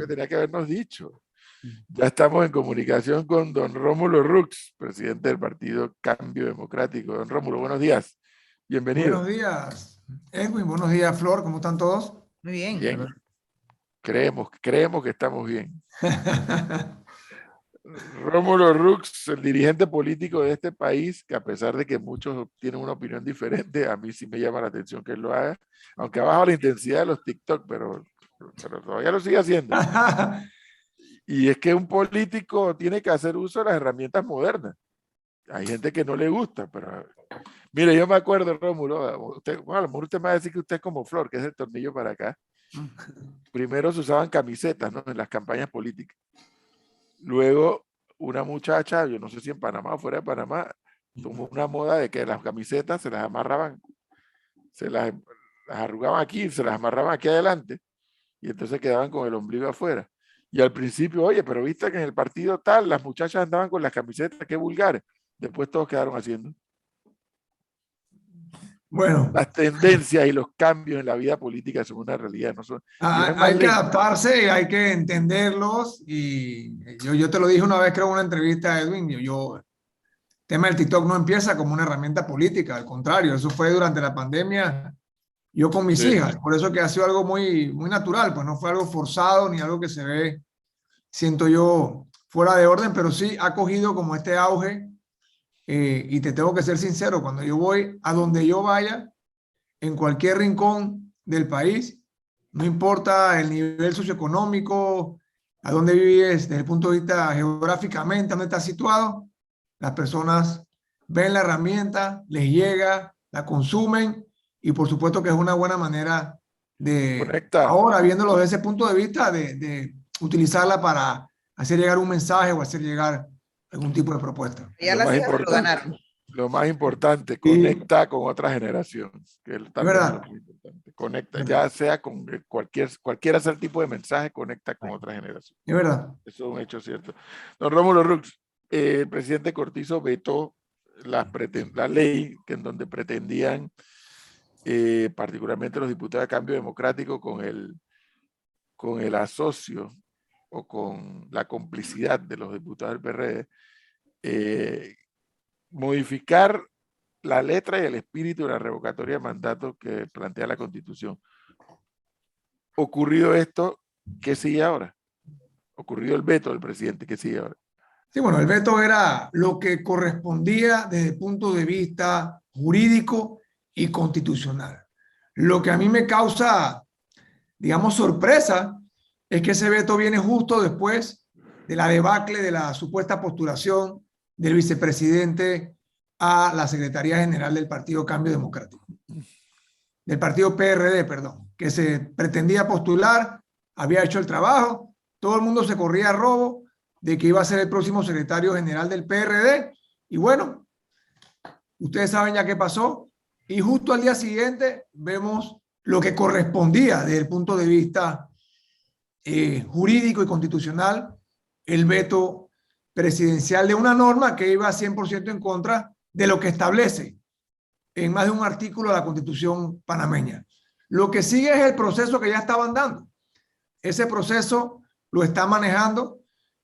que tenía que habernos dicho. Ya estamos en comunicación con don Rómulo Rux, presidente del Partido Cambio Democrático. Don Rómulo, buenos días. Bienvenido. Buenos días, Edwin. Buenos días, Flor. ¿Cómo están todos? Muy bien. Bien. Creemos que estamos bien. Rómulo Rux, el dirigente político de este país, que a pesar de que muchos tienen una opinión diferente, a mí sí me llama la atención que él lo haga, aunque ha bajado la intensidad de los TikTok, pero todavía lo sigue haciendo. Y es que un político tiene que hacer uso de las herramientas modernas. Hay gente que no le gusta, pero... Mire, yo me acuerdo, Rómulo, bueno, a lo mejor usted me va a decir que usted es como Flor, que es el tornillo para acá. Primero se usaban camisetas, ¿no? En las campañas políticas. Luego, una muchacha, yo no sé si en Panamá o fuera de Panamá, tomó una moda de que las camisetas se las amarraban, las arrugaban aquí, se las amarraban aquí adelante, y entonces quedaban con el ombligo afuera. Y al principio, oye, pero viste que en el partido tal, las muchachas andaban con las camisetas, qué vulgares. Después todos quedaron haciendo. Bueno, Las tendencias y los cambios en la vida política son una realidad. No son, hay que adaptarse, hay que entenderlos. Y yo te lo dije una vez, creo, en una entrevista, Edwin. El tema del TikTok no empieza como una herramienta política, al contrario, eso fue durante la pandemia. Yo con mis hijas, por eso que ha sido algo muy, muy natural, pues no fue algo forzado ni algo que se ve, siento yo, fuera de orden, pero sí ha cogido como este auge. Y te tengo que ser sincero, cuando yo voy a donde yo vaya, en cualquier rincón del país, no importa el nivel socioeconómico, a dónde vives desde el punto de vista geográficamente, dónde estás situado, las personas ven la herramienta, les llega, la consumen y por supuesto que es una buena manera de, Conecta. Ahora viéndolo desde ese punto de vista, de utilizarla para hacer llegar un mensaje o hacer llegar algún tipo de propuesta. Ya las hijas lo ganaron. Lo más importante, conecta con otra generación. Que también es lo muy importante. Conecta, ya sea con cualquiera sea el tipo de mensaje, conecta con otra generación. Es verdad. Eso es un hecho cierto. Don Rómulo Rux, el presidente Cortizo vetó la ley en donde pretendían, particularmente los diputados de Cambio Democrático, con el asocio o con la complicidad de los diputados del PRD, modificar la letra y el espíritu de la revocatoria de mandato que plantea la Constitución. Ocurrido esto, ¿qué sigue ahora? Ocurrido el veto del presidente, ¿qué sigue ahora? Sí, bueno, el veto era lo que correspondía desde el punto de vista jurídico y constitucional. Lo que a mí me causa, digamos, sorpresa es que ese veto viene justo después de la debacle de la supuesta postulación del vicepresidente a la Secretaría General del Partido Cambio Democrático. Del Partido PRD, perdón, que se pretendía postular, había hecho el trabajo, todo el mundo se corría a robo de que iba a ser el próximo secretario general del PRD, y bueno, ustedes saben ya qué pasó, y justo al día siguiente vemos lo que correspondía desde el punto de vista jurídico y constitucional, el veto presidencial de una norma que iba 100% en contra de lo que establece en más de un artículo de la Constitución panameña. Lo que sigue es el proceso que ya estaban dando. Ese proceso lo está manejando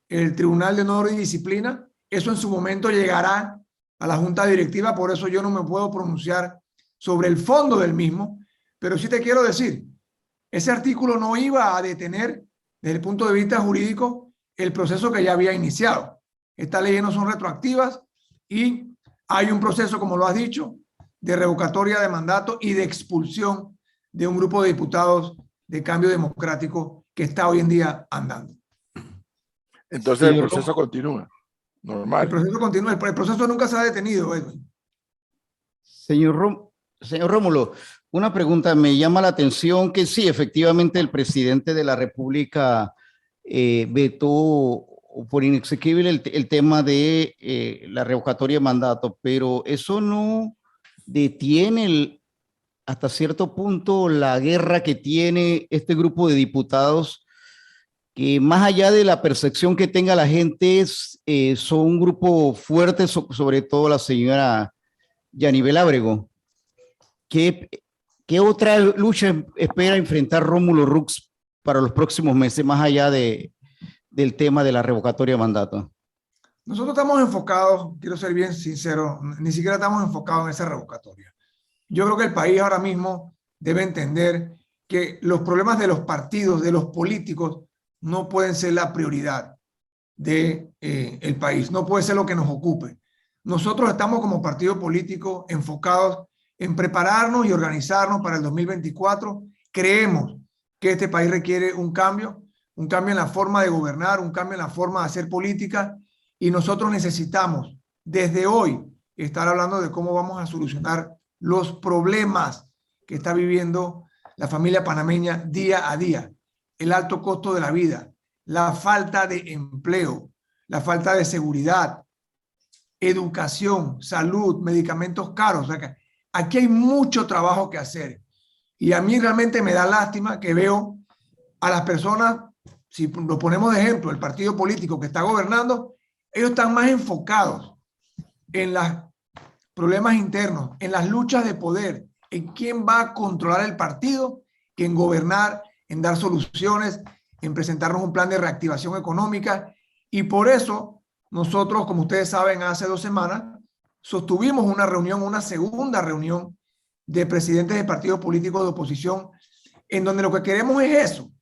el Tribunal de Honor y Disciplina. Eso en su momento llegará a la Junta Directiva, por eso yo no me puedo pronunciar sobre el fondo del mismo, pero sí te quiero decir, ese artículo no iba a detener desde el punto de vista jurídico el proceso que ya había iniciado. Estas leyes no son retroactivas y hay un proceso, como lo has dicho, de revocatoria de mandato y de expulsión de un grupo de diputados de Cambio Democrático que está hoy en día andando. Entonces el proceso continúa, normal. El proceso continúa, el proceso nunca se ha detenido, Edwin. Señor Rómulo, una pregunta, me llama la atención que sí, efectivamente el presidente de la República vetó por inexequible el tema de la revocatoria de mandato, pero eso no detiene hasta cierto punto la guerra que tiene este grupo de diputados, que más allá de la percepción que tenga la gente, son un grupo fuerte, sobre todo la señora Yanibel Ábrego. ¿Qué otra lucha espera enfrentar Rómulo Rux para los próximos meses, más allá del tema de la revocatoria de mandato? Nosotros estamos enfocados, quiero ser bien sincero, ni siquiera estamos enfocados en esa revocatoria. Yo creo que el país ahora mismo debe entender que los problemas de los partidos, de los políticos, no pueden ser la prioridad del país, no puede ser lo que nos ocupe. Nosotros estamos como partido político enfocados en prepararnos y organizarnos para el 2024. Creemos que este país requiere un cambio en la forma de gobernar, un cambio en la forma de hacer política, y nosotros necesitamos desde hoy estar hablando de cómo vamos a solucionar los problemas que está viviendo la familia panameña día a día. El alto costo de la vida, la falta de empleo, la falta de seguridad, educación, salud, medicamentos caros. O sea que aquí hay mucho trabajo que hacer. Y a mí realmente me da lástima que veo a las personas, si lo ponemos de ejemplo, el partido político que está gobernando, ellos están más enfocados en los problemas internos, en las luchas de poder, en quién va a controlar el partido, que en gobernar, en dar soluciones, en presentarnos un plan de reactivación económica. Y por eso nosotros, como ustedes saben, hace 2 semanas sostuvimos una reunión, una segunda reunión de presidentes de partidos políticos de oposición, en donde lo que queremos es eso,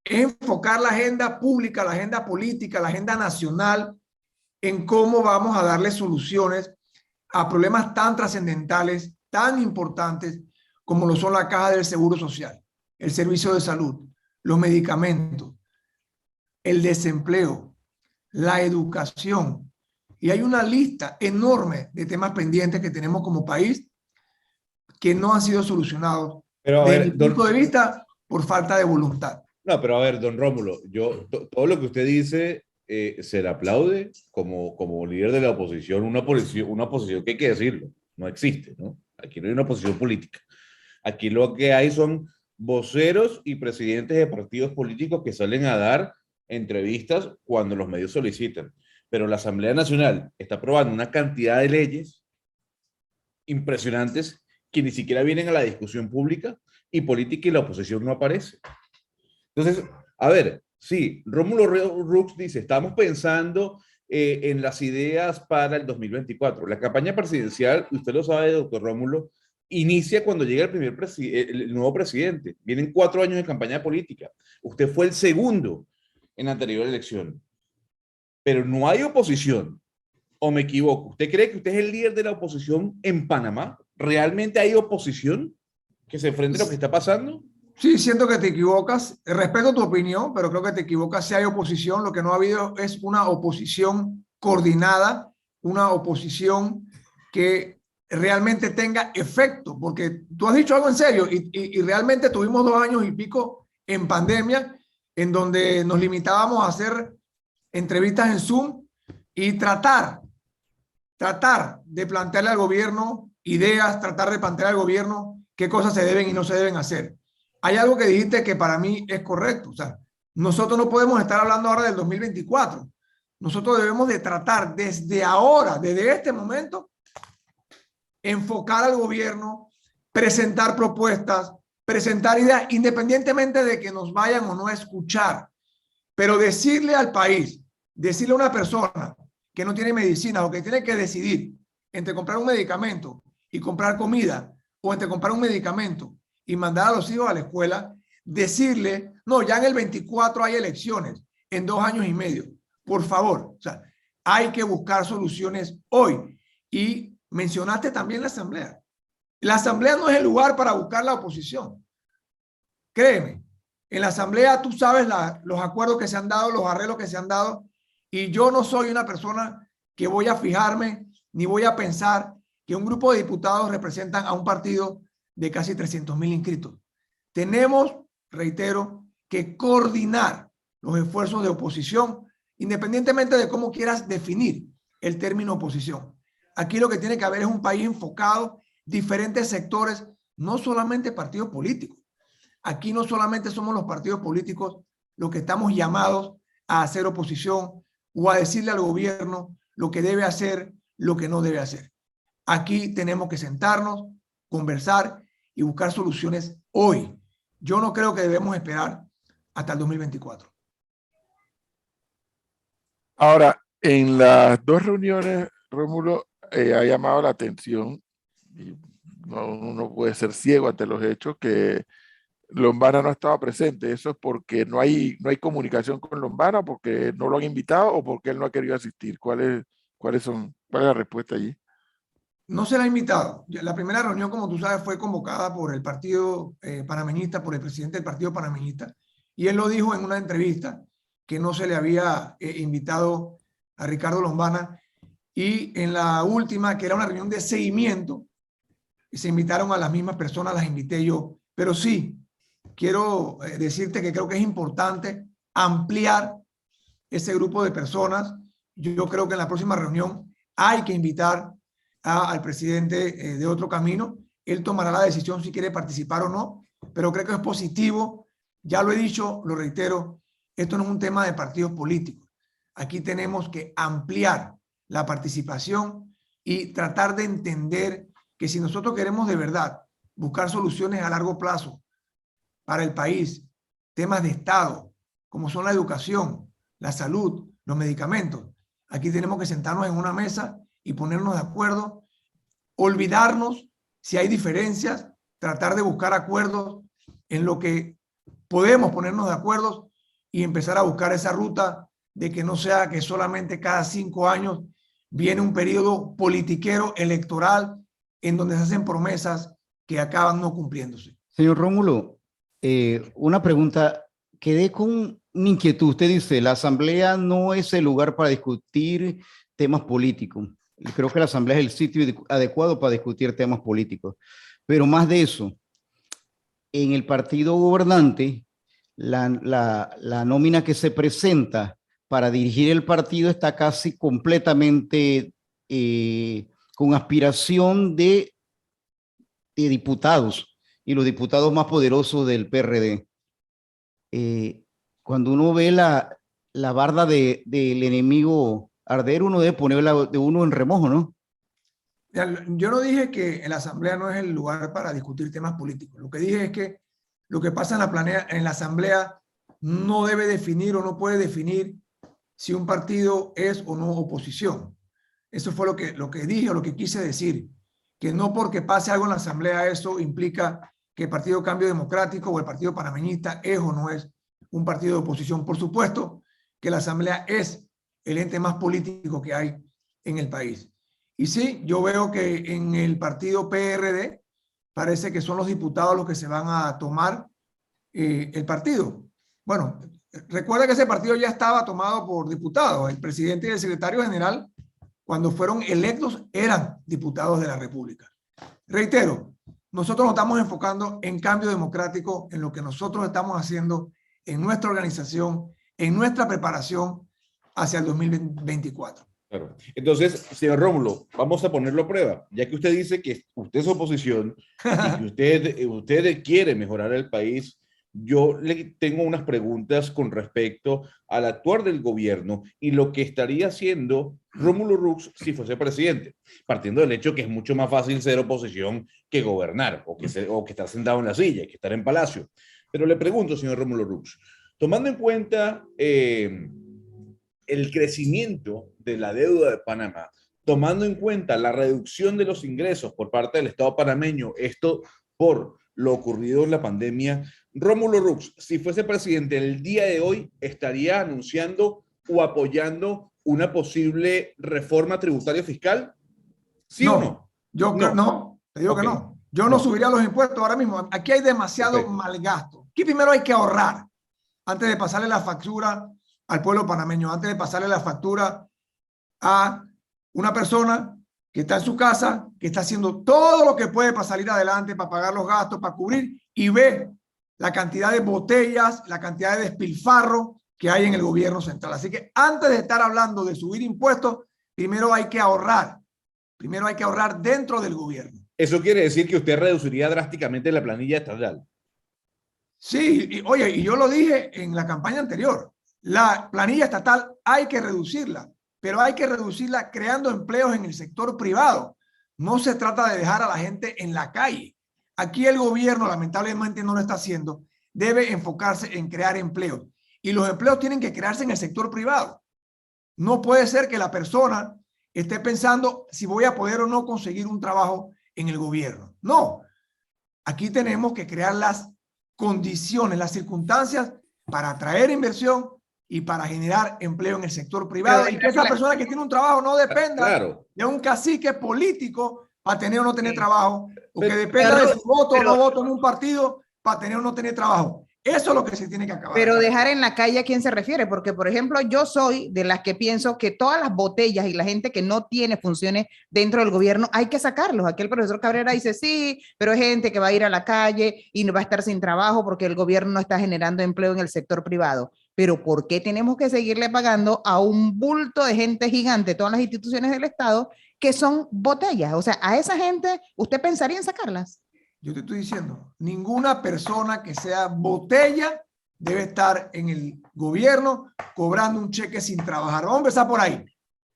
es enfocar la agenda pública, la agenda política, la agenda nacional, en cómo vamos a darle soluciones a problemas tan trascendentales, tan importantes, como lo son la caja del Seguro Social, el servicio de salud, los medicamentos, el desempleo, la educación. Y hay una lista enorme de temas pendientes que tenemos como país que no han sido solucionados, Pero a desde ver, mi punto de vista, por falta de voluntad. no, pero a ver, don Rómulo, todo lo que usted dice se le aplaude como líder de la oposición, una oposición que hay que decirlo, no existe, ¿no? Aquí no hay una oposición política. Aquí lo que hay son voceros y presidentes de partidos políticos que salen a dar entrevistas cuando los medios solicitan. Pero la Asamblea Nacional está aprobando una cantidad de leyes impresionantes que ni siquiera vienen a la discusión pública y política, y la oposición no aparece. Entonces, a ver, sí, Rómulo Rux dice, estamos pensando en las ideas para el 2024. La campaña presidencial, usted lo sabe, doctor Rómulo, inicia cuando llega el nuevo presidente. Vienen 4 años de campaña política. Usted fue el segundo en la anterior elección. Pero no hay oposición. ¿O me equivoco? ¿Usted cree que usted es el líder de la oposición en Panamá? ¿Realmente hay oposición que se enfrente a lo que está pasando? Sí, siento que te equivocas. Respeto tu opinión, pero creo que te equivocas. Si hay oposición, lo que no ha habido es una oposición coordinada, una oposición que realmente tenga efecto, porque tú has dicho algo en serio y realmente tuvimos 2 años y pico en pandemia, en donde nos limitábamos a hacer entrevistas en Zoom y tratar de plantearle al gobierno ideas, tratar de plantear al gobierno qué cosas se deben y no se deben hacer. Hay algo que dijiste que para mí es correcto. O sea, nosotros no podemos estar hablando ahora del 2024. Nosotros debemos de tratar desde ahora, desde este momento, enfocar al gobierno, presentar propuestas, presentar ideas, independientemente de que nos vayan o no a escuchar. Pero decirle al país, decirle a una persona que no tiene medicina o que tiene que decidir entre comprar un medicamento y comprar comida, o entre comprar un medicamento y mandar a los hijos a la escuela, decirle, no, ya en el 24 hay elecciones, en 2 años y medio. Por favor, o sea, hay que buscar soluciones hoy. Y mencionaste también la Asamblea. La Asamblea no es el lugar para buscar la oposición. Créeme, en la Asamblea tú sabes los acuerdos que se han dado, los arreglos que se han dado, y yo no soy una persona que voy a fijarme ni voy a pensar que un grupo de diputados representan a un partido de casi 300,000 inscritos. Tenemos, reitero, que coordinar los esfuerzos de oposición, independientemente de cómo quieras definir el término oposición. Aquí lo que tiene que haber es un país enfocado, diferentes sectores, no solamente partidos políticos. Aquí no solamente somos los partidos políticos los que estamos llamados a hacer oposición o a decirle al gobierno lo que debe hacer, lo que no debe hacer. Aquí tenemos que sentarnos, conversar y buscar soluciones hoy. Yo no creo que debemos esperar hasta el 2024. Ahora, en las dos reuniones, Rómulo, ha llamado la atención, y uno puede ser ciego ante los hechos, que Lombana no estaba presente. ¿Eso es porque no hay comunicación con Lombana, porque no lo han invitado o porque él no ha querido asistir? ¿Cuál es la respuesta allí? No se la ha invitado. La primera reunión, como tú sabes, fue convocada por el partido panameñista, por el presidente del partido panameñista, y él lo dijo en una entrevista que no se le había invitado a Ricardo Lombana, y en la última, que era una reunión de seguimiento, se invitaron a las mismas personas, las invité yo. Pero sí, quiero decirte que creo que es importante ampliar ese grupo de personas. Yo creo que en la próxima reunión hay que invitar al presidente de Otro Camino. Él tomará la decisión si quiere participar o no, pero creo que es positivo. Ya lo he dicho, lo reitero, esto no es un tema de partidos políticos. Aquí tenemos que ampliar la participación y tratar de entender que si nosotros queremos de verdad buscar soluciones a largo plazo para el país, temas de Estado, como son la educación, la salud, los medicamentos, aquí tenemos que sentarnos en una mesa y ponernos de acuerdo, olvidarnos si hay diferencias, tratar de buscar acuerdos en lo que podemos ponernos de acuerdo y empezar a buscar esa ruta de que no sea que solamente cada 5 años viene un periodo politiquero electoral en donde se hacen promesas que acaban no cumpliéndose. Señor Rómulo, una pregunta. Quedé con una inquietud. Usted dice, la Asamblea no es el lugar para discutir temas políticos. Creo que la Asamblea es el sitio adecuado para discutir temas políticos. Pero más de eso, en el partido gobernante, la nómina que se presenta para dirigir el partido está casi completamente con aspiración de diputados, y los diputados más poderosos del PRD. Cuando uno ve la barda del enemigo arder, uno debe ponerla de uno en remojo, ¿no? Yo no dije que la Asamblea no es el lugar para discutir temas políticos. Lo que dije es que lo que pasa en la Asamblea no debe definir o no puede definir si un partido es o no oposición. Eso fue lo que dije o lo que quise decir. Que no porque pase algo en la Asamblea eso implica que el Partido Cambio Democrático o el Partido Panameñista es o no es un partido de oposición. Por supuesto que la Asamblea es el ente más político que hay en el país. Y sí, yo veo que en el partido PRD parece que son los diputados los que se van a tomar el partido. Bueno, recuerda que ese partido ya estaba tomado por diputados. El presidente y el secretario general, cuando fueron electos, eran diputados de la República. Reitero, nosotros nos estamos enfocando en cambio democrático, en lo que nosotros estamos haciendo en nuestra organización, en nuestra preparación hacia el 2024. Claro. Entonces, señor Rómulo, vamos a ponerlo a prueba. Ya que usted dice que usted es oposición y que usted quiere mejorar el país, yo le tengo unas preguntas con respecto al actuar del gobierno y lo que estaría haciendo Rómulo Rux si fuese presidente, partiendo del hecho que es mucho más fácil ser oposición que gobernar o que estar sentado en la silla, que estar en palacio. Pero le pregunto, señor Rómulo Rux, tomando en cuenta el crecimiento de la deuda de Panamá, tomando en cuenta la reducción de los ingresos por parte del Estado panameño, esto por lo ocurrido en la pandemia, Rómulo Rux, si fuese presidente el día de hoy, estaría anunciando o apoyando una posible reforma tributaria fiscal. ¿Sí o no? Yo no, te digo que no. Yo no subiría los impuestos ahora mismo. Aquí hay demasiado malgasto. Aquí primero hay que ahorrar antes de pasarle la factura al pueblo panameño, antes de pasarle la factura a una persona que está en su casa, que está haciendo todo lo que puede para salir adelante, para pagar los gastos, para cubrir, y ve la cantidad de botellas, la cantidad de despilfarro que hay en el gobierno central. Así que antes de estar hablando de subir impuestos, primero hay que ahorrar. Primero hay que ahorrar dentro del gobierno. Eso quiere decir que usted reduciría drásticamente la planilla estatal. Sí, y yo lo dije en la campaña anterior. La planilla estatal hay que reducirla, pero hay que reducirla creando empleos en el sector privado. No se trata de dejar a la gente en la calle. Aquí el gobierno lamentablemente no lo está haciendo. debe enfocarse en crear empleos. Y los empleos tienen que crearse en el sector privado. No puede ser que la persona esté pensando si voy a poder o no conseguir un trabajo en el gobierno. No. Aquí tenemos que crear las condiciones, las circunstancias para atraer inversión y para generar empleo en el sector privado. Pero y que esa persona que tiene un trabajo no dependa Claro. de un cacique político para tener o no tener Sí. trabajo, o que Pero- dependa de si voto o pero- no voto en un partido para tener o no tener trabajo. Eso es lo que se tiene que acabar. Pero dejar en la calle a quién se refiere, porque por ejemplo yo soy de las que pienso que todas las botellas y la gente que no tiene funciones dentro del gobierno hay que sacarlos. Aquí el profesor Cabrera dice sí, pero hay gente que va a ir a la calle y va a estar sin trabajo porque el gobierno no está generando empleo en el sector privado. Pero ¿por qué tenemos que seguirle pagando a un bulto de gente gigante, todas las instituciones del Estado, que son botellas? O sea, a esa gente, ¿usted pensaría en sacarlas? Yo te estoy diciendo, ninguna persona que sea botella debe estar en el gobierno cobrando un cheque sin trabajar. Vamos a empezar por ahí.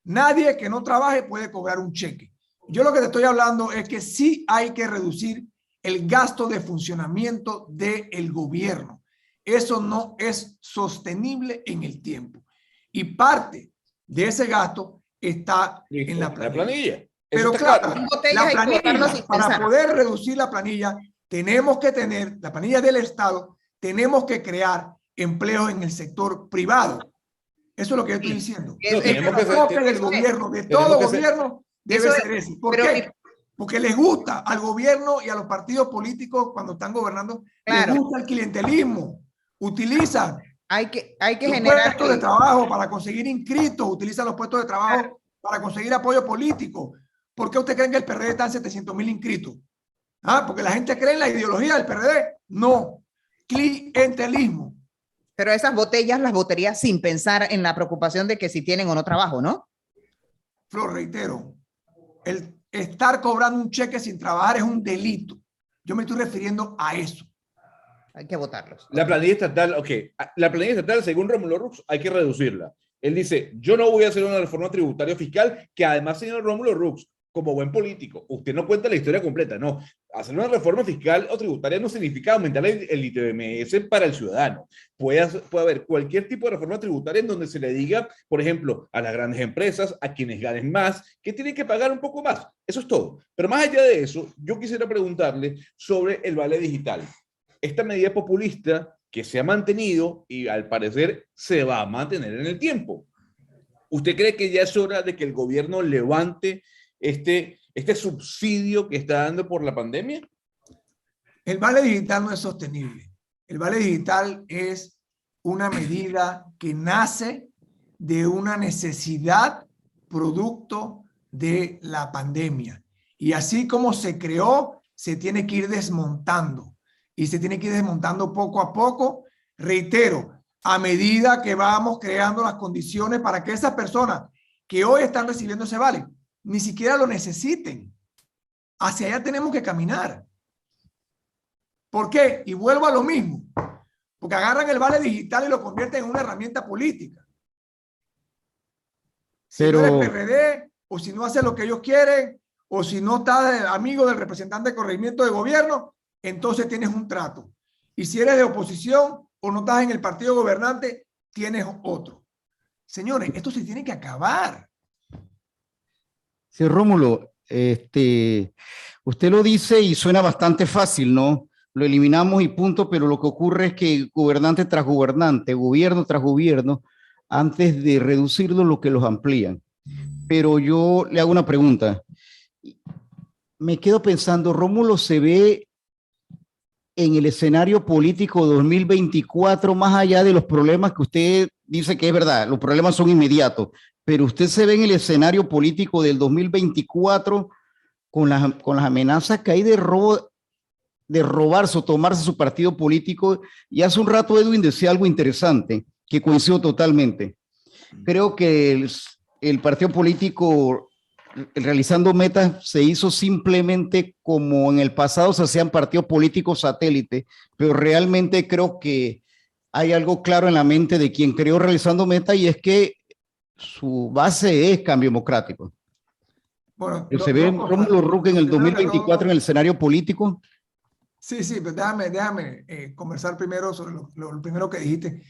Nadie que no trabaje puede cobrar un cheque. Yo lo que te estoy hablando es que sí hay que reducir el gasto de funcionamiento del gobierno. Eso no es sostenible en el tiempo. Y parte de ese gasto está en la planilla. Pero Eso está claro, Son botellas, la hay que botarlo planilla, sin para pensar. poder reducir la planilla, tenemos que tener, la planilla del Estado, tenemos que crear empleos en el sector privado. Eso es lo que yo estoy diciendo. No, El tenemos que enfoque ser- del gobierno, de tenemos todo que ser- gobierno, debe Eso es, ser ese. ¿Por pero- qué? Porque les gusta al gobierno y a los partidos políticos cuando están gobernando, Claro. les gusta el clientelismo. Utilizan Hay que los generar... puestos de trabajo para conseguir inscritos, utilizan los puestos de trabajo para conseguir apoyo político. ¿Por qué usted cree que el PRD está en 700,000 inscritos? ¿Ah? Porque la gente cree en la ideología del PRD. No. Clientelismo. Pero esas botellas las botaría sin pensar en la preocupación de que si tienen o no trabajo, ¿no? Flor, reitero, el estar cobrando un cheque sin trabajar es un delito. Yo me estoy refiriendo a eso. Hay que votarlos. La planilla estatal, ok. La planilla estatal, según Rómulo Rux, hay que reducirla. Él dice, yo no voy a hacer una reforma tributaria fiscal, que además, señor Rómulo Rux, como buen político, usted no cuenta la historia completa, no. Hacer una reforma fiscal o tributaria no significa aumentar el ITBMS para el ciudadano. Puede haber cualquier tipo de reforma tributaria en donde se le diga, por ejemplo, a las grandes empresas, a quienes ganen más, que tienen que pagar un poco más. Eso es todo. Pero más allá de eso, yo quisiera preguntarle sobre el vale digital. Esta medida populista que se ha mantenido y al parecer se va a mantener en el tiempo. ¿Usted cree que ya es hora de que el gobierno levante este subsidio que está dando por la pandemia? El vale digital no es sostenible. El vale digital es una medida que nace de una necesidad producto de la pandemia. Y así como se creó, se tiene que ir desmontando. Y se tiene que ir desmontando poco a poco. Reitero, a medida que vamos creando las condiciones para que esas personas que hoy están recibiendo ese vale, ni siquiera lo necesiten. Hacia allá tenemos que caminar. ¿Por qué? Y vuelvo a lo mismo. Porque agarran el vale digital y lo convierten en una herramienta política. Si Pero- no eres PRD, o si no haces lo que ellos quieren, o si no estás amigo del representante de corregimiento de gobierno, entonces tienes un trato. Y si eres de oposición o no estás en el partido gobernante, tienes otro. Señores, esto se tiene que acabar. Sí, Rómulo, usted lo dice y suena bastante fácil, ¿no? Lo eliminamos y punto, pero lo que ocurre es que gobernante tras gobernante, gobierno tras gobierno, antes de reducirlo, lo que los amplían. Pero yo le hago una pregunta. Me quedo pensando, Rómulo se ve en el escenario político 2024, más allá de los problemas que usted dice que es verdad, los problemas son inmediatos, pero usted se ve en el escenario político del 2024 con las amenazas que hay de robarse o tomarse su partido político. Y hace un rato Edwin decía algo interesante, que coincido totalmente. Creo que el partido político realizando metas se hizo simplemente como en el pasado se hacían partidos políticos satélite, pero realmente creo que hay algo claro en la mente de quien creó realizando metas, y es que su base es Cambio Democrático. Bueno, Se ve Rómulo Rux en el 2024 en el escenario político. Sí, pero déjame conversar primero sobre lo primero que dijiste.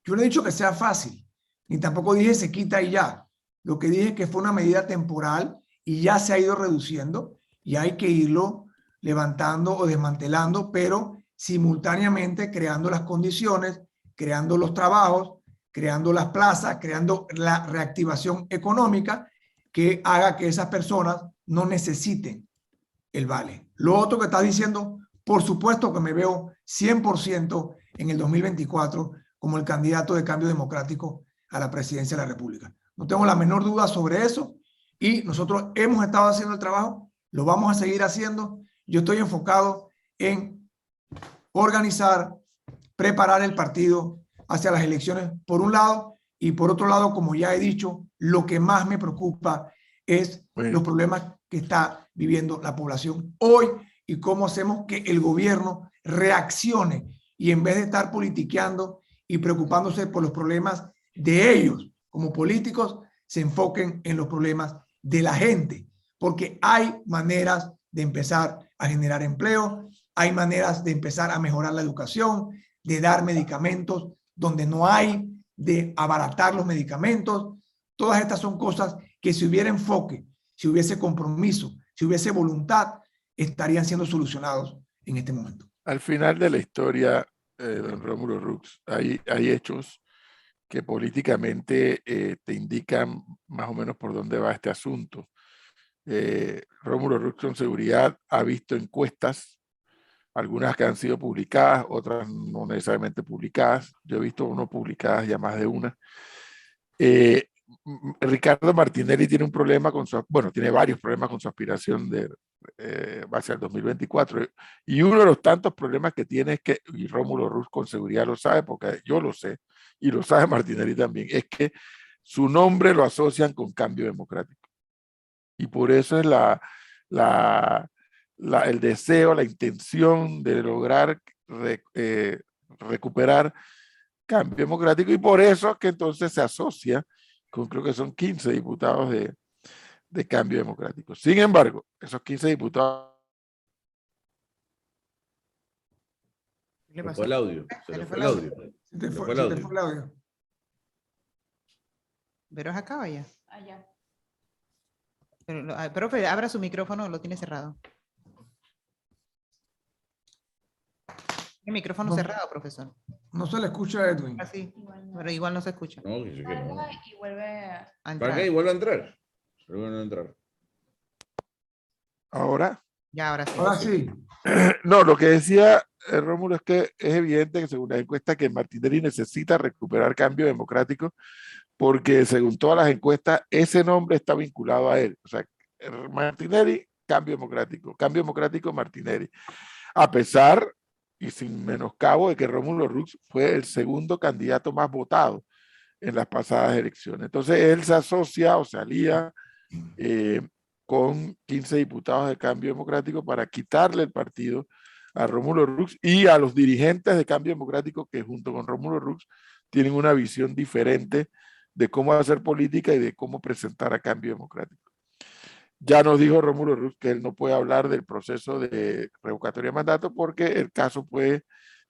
Yo no he dicho que sea fácil, ni tampoco dije se quita y ya. Lo que dije es que fue una medida temporal y ya se ha ido reduciendo y hay que irlo levantando o desmantelando, pero simultáneamente creando las condiciones, creando los trabajos, creando las plazas, creando la reactivación económica que haga que esas personas no necesiten el vale. Lo otro que estás diciendo, por supuesto que me veo 100% en el 2024 como el candidato de Cambio Democrático a la presidencia de la República. No tengo la menor duda sobre eso y nosotros hemos estado haciendo el trabajo, lo vamos a seguir haciendo. Yo estoy enfocado en organizar, preparar el partido hacia las elecciones, por un lado, y por otro lado, como ya he dicho, lo que más me preocupa es los problemas que está viviendo la población hoy y cómo hacemos que el gobierno reaccione y en vez de estar politiqueando y preocupándose por los problemas de ellos como políticos, se enfoquen en los problemas de la gente, porque hay maneras de empezar a generar empleo, hay maneras de empezar a mejorar la educación, de dar medicamentos donde no hay, de abaratar los medicamentos. Todas estas son cosas que si hubiera enfoque, si hubiese compromiso, si hubiese voluntad, estarían siendo solucionados en este momento. Al final de la historia, don Rómulo Rux, hay hechos que políticamente te indican más o menos por dónde va este asunto. Rómulo Rux con seguridad ha visto encuestas, algunas que han sido publicadas, otras no necesariamente publicadas. Yo he visto uno publicadas ya más de una. Ricardo Martinelli tiene un problema con su, bueno, tiene varios problemas con su aspiración de hacia el 2024. Y uno de los tantos problemas que tiene es que, y Rómulo Rux con seguridad lo sabe, porque yo lo sé, y lo sabe Martinelli también, es que su nombre lo asocian con Cambio Democrático. Y por eso es el deseo, la intención de lograr recuperar Cambio Democrático, y por eso es que entonces se asocia con, creo que son 15 diputados de Cambio Democrático. Sin embargo, esos 15 diputados... Se le fue el audio. Se le fue el audio. Se te fue el audio. ¿Pero es acá o allá? Allá. Pero, profe, abra su micrófono, lo tiene cerrado. ¿El micrófono No. cerrado, profesor? No se le escucha a Edwin. Así, Igual no. pero igual no se escucha. No, dice que no. Salga y vuelve A ¿Para entrar. qué? Vuelve a entrar. Vuelve a entrar. Ahora, Ya, ahora sí. Ahora sí. no, lo que decía Rómulo es que es evidente que según la encuesta que Martinelli necesita recuperar Cambio Democrático, porque según todas las encuestas, ese nombre está vinculado a él. O sea, Martinelli, Cambio Democrático, Martinelli. A pesar y sin menoscabo de que Rómulo Rux fue el segundo candidato más votado en las pasadas elecciones. Entonces él se asocia o se alía con 15 diputados de Cambio Democrático para quitarle el partido a Rómulo Rux y a los dirigentes de Cambio Democrático que junto con Rómulo Rux tienen una visión diferente de cómo hacer política y de cómo presentar a Cambio Democrático. Ya nos dijo Rómulo Rux que él no puede hablar del proceso de revocatoria de mandato porque el caso puede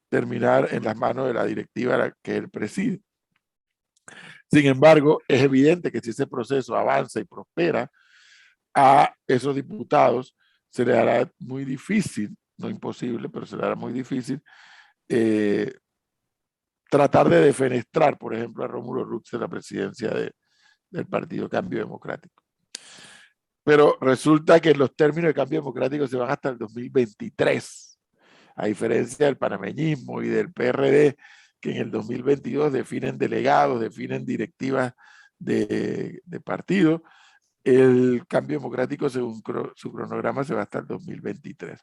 terminar en las manos de la directiva que él preside. Sin embargo, es evidente que si ese proceso avanza y prospera, a esos diputados se les hará muy difícil, no imposible, pero se les hará muy difícil tratar de defenestrar, por ejemplo, a Rómulo Rux de la presidencia del Partido Cambio Democrático. Pero resulta que los términos de Cambio Democrático se van hasta el 2023, a diferencia del panameñismo y del PRD, que en el 2022 definen delegados, definen directivas de partido. El Cambio Democrático, según su cronograma, se va hasta el 2023.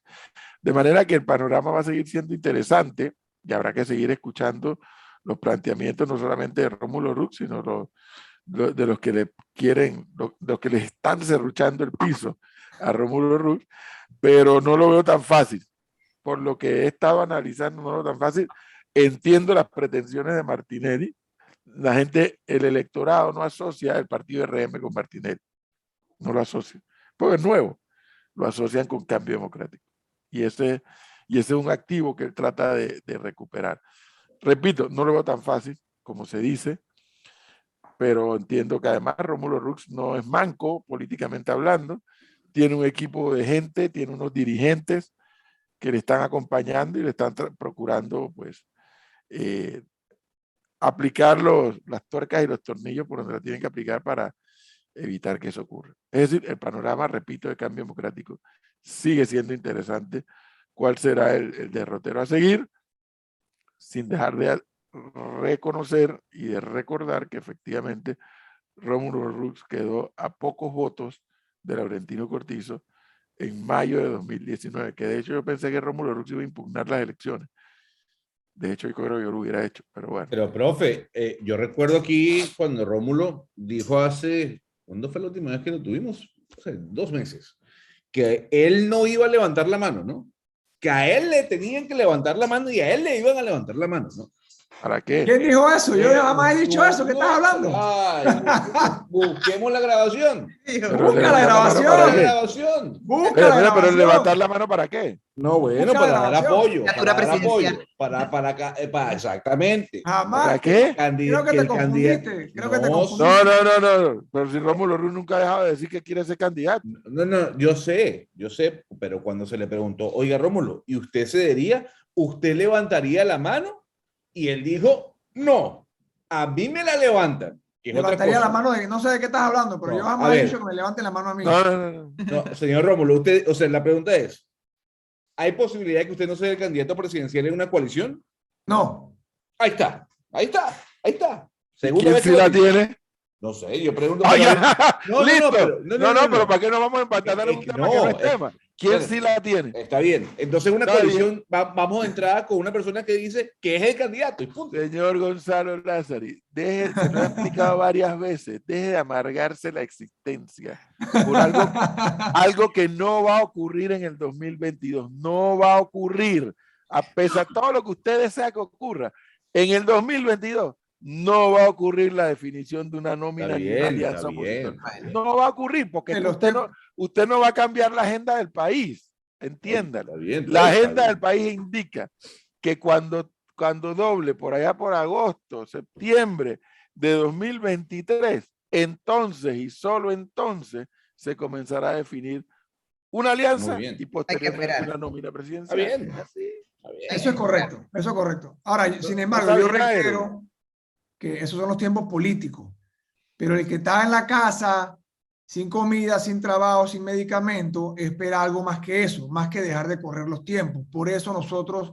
De manera que el panorama va a seguir siendo interesante y habrá que seguir escuchando los planteamientos no solamente de Rómulo Rux, sino de los que le quieren, los que le están serruchando el piso a Rómulo Rux, pero no lo veo tan fácil. Por lo que he estado analizando, no lo veo tan fácil. Entiendo las pretensiones de Martinelli. La gente, el electorado no asocia el partido RM con Martinelli. No lo asocian. Porque es nuevo. Lo asocian con Cambio Democrático. Y ese y ese es un activo que él trata de recuperar. Repito, no lo veo tan fácil como se dice, pero entiendo que además Rómulo Rux no es manco políticamente hablando, tiene un equipo de gente, tiene unos dirigentes que le están acompañando y le están procurando pues aplicar las tuercas y los tornillos por donde la tienen que aplicar para evitar que eso ocurra. Es decir, el panorama, repito, de cambio democrático sigue siendo interesante. ¿Cuál será el derrotero a seguir? Sin dejar de reconocer y de recordar que efectivamente Rómulo Rux quedó a pocos votos de Laurentino Cortizo en mayo de 2019, que de hecho yo pensé que Rómulo Rux iba a impugnar las elecciones. De hecho, yo creo que yo lo hubiera hecho, pero bueno. Pero, profe, yo recuerdo aquí cuando Rómulo dijo ¿cuándo fue la última vez que lo tuvimos? O sea, 2 meses, que él no iba a levantar la mano, ¿no? Que a él le tenían que levantar la mano y a él le iban a levantar la mano, ¿no? ¿Para qué? ¿Quién dijo eso? Yo jamás he dicho eso. ¿Qué estás hablando? Ay, busquemos la grabación. Busca la grabación. Busca la Pero grabación. levantar la mano ¿para qué? No, bueno, Busca la para dar grabación. apoyo. Candidatura Para dar apoyo. presidencial. Exactamente. Jamás. ¿Para qué? Creo que te confundiste. Creo que te confundiste. No. Pero si Rómulo Rux nunca ha dejado de decir que quiere ser candidato. No, yo sé, pero cuando se le preguntó, oiga, Rómulo, ¿y usted cedería? ¿Usted levantaría la mano? Y él dijo, no, a mí me la levantan. Que es otra Levantaría cosa. la mano de que no sé de qué estás hablando, pero No, yo a jamás he ver. dicho que me levanten la mano a mí. No. No, señor Rómulo, usted, o sea, la pregunta es, ¿hay posibilidad de que usted no sea el candidato presidencial en una coalición? No. Ahí está. ¿Quién sí la tiene? No sé, yo pregunto. ¡Ay, para ya! ver. ¡Listo! No, Pero ¿para qué nos vamos a empatar en un tema que no es tema? ¿Quién sí la tiene? Está bien. Entonces, una Está coalición, vamos a entrar con una persona que dice que es el candidato y punto. Señor Gonzalo Lázari, se lo he explicado varias veces, deje de amargarse la existencia por algo que no va a ocurrir en el 2022. No va a ocurrir. A pesar de todo lo que usted desea que ocurra, en el 2022 no va a ocurrir la definición de una nómina ni una alianza opositora. No va a ocurrir porque usted no va a cambiar la agenda del país. Entiéndalo. La agenda del país indica que cuando doble por allá por agosto, septiembre de 2023, entonces y solo entonces se comenzará a definir una alianza y posteriormente una nómina presidencial. Está bien. Eso es correcto. Ahora, sin embargo, yo reitero que esos son los tiempos políticos, pero el que está en la casa sin comida, sin trabajo, sin medicamento, espera algo más que eso, más que dejar de correr los tiempos. Por eso nosotros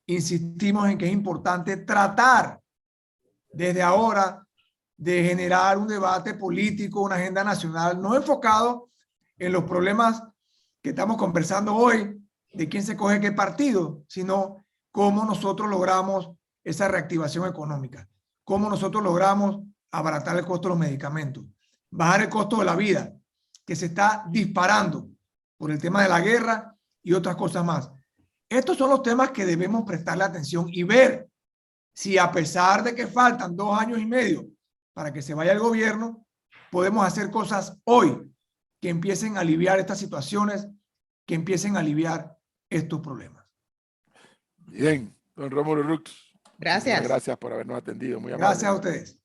insistimos en que es importante tratar desde ahora de generar un debate político, una agenda nacional, no enfocado en los problemas que estamos conversando hoy, de quién se coge qué partido, sino cómo nosotros logramos esa reactivación económica, cómo nosotros logramos abaratar el costo de los medicamentos, bajar el costo de la vida, que se está disparando por el tema de la guerra y otras cosas más. Estos son los temas que debemos prestarle atención y ver si a pesar de que faltan 2 años y medio para que se vaya el gobierno, podemos hacer cosas hoy que empiecen a aliviar estas situaciones, que empiecen a aliviar estos problemas. Bien, don Rómulo Rux. Gracias. Gracias por habernos atendido. Muy amable. Gracias a ustedes.